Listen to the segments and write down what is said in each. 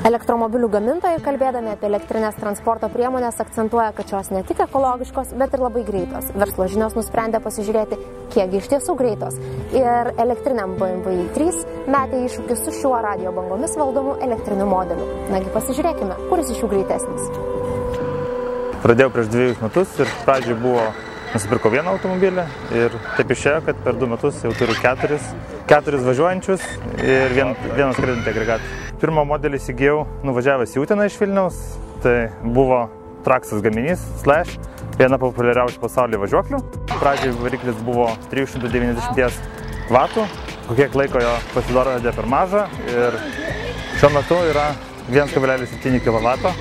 Elektromobilių gamintojai, kalbėdami apie elektrinės transporto priemonės, akcentuoja, kad šios ne tik ekologiškos, bet ir labai greitos. Verslo žinios nusprendė pasižiūrėti, kiek iš tiesų greitos. Ir elektriniam BMW i3 metė iššūkį su šiuo radijo bangomis valdomu elektriniu modeliu. Nagi pasižiūrėkime, kuris iš jų greitesnis. Pradėjau prieš 2 metus ir pradžiai nusipirkau vieną automobilį ir taip išėjo, kad per 2 metus jau turiu 4 važiuojančius ir vienas skraidantį agregatą. Pirmą modelį įsigijau nuvažiavęs į Uteną iš Vilniaus, tai buvo Traxas gaminys Slash, viena populiariausių pasaulyje važiuoklių. Pradžiai variklis buvo 390 vatų, kokiek laiko jo pasidarė per mažą ir šiuo metu yra 1,7 kW,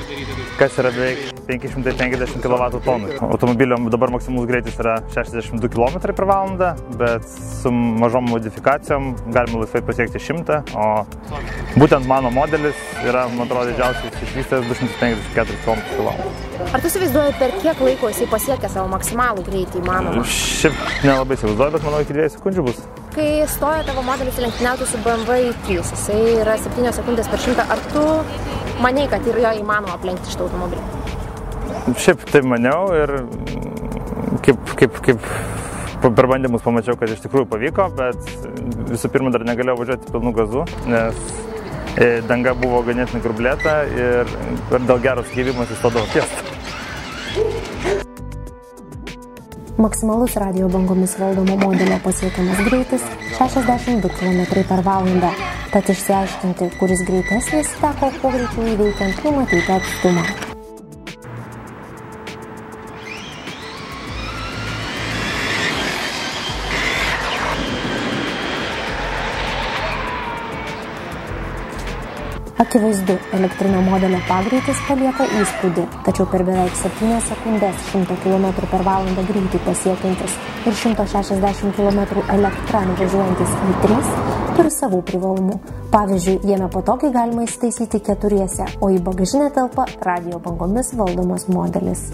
kas yra beveik 550 kWh. Automobilio dabar maksimalus greitis yra 62 km/h, bet su mažom modifikacijom galima laisvai pasiekti 100, o būtent mano modelis yra, man atrodo, didžiausias išvystęs 254 km/h. Ar tu įsivaizduoji, per kiek laiko jisai pasiekia savo maksimalų greitį įmanomą? Šiaip nelabai įsivaizduoju, bet manau iki 2 sekundžių bus. Kai stoja tavo modelis lenktyniauti su BMW i3, jisai yra 7 sekundės per 100, ar tu maniai, kad yra jo įmanoma aplenkti šitą automobilį? Šiaip tai maniau ir kaip per bandymus pamačiau, kad iš tikrųjų pavyko, bet visų pirma dar negalėjau važiuoti pilnu gazu, nes danga buvo ganėtinai grublėta ir dėl geros gyvimas įstodavo tiesą. Maksimalus radijo bangomis valdomo modelio pasiekiamas greitis 62 km/h. Tad išsiaiškinti, kuris greitesnis, teko kuo greičiau įveikiant numatytą atstumą. Akivaizdu, elektrinio modelio pagreitis palieka įspūdį, tačiau per beveik 7 sekundės 100 km/h greitį pasiekiantis ir 160 km elektra nuvažiuojantis i3 turi savų privalumų. Pavyzdžiui, jame patogiai galima įsitaisyti 4, o į bagažinę telpa radijo bangomis valdomas modelis.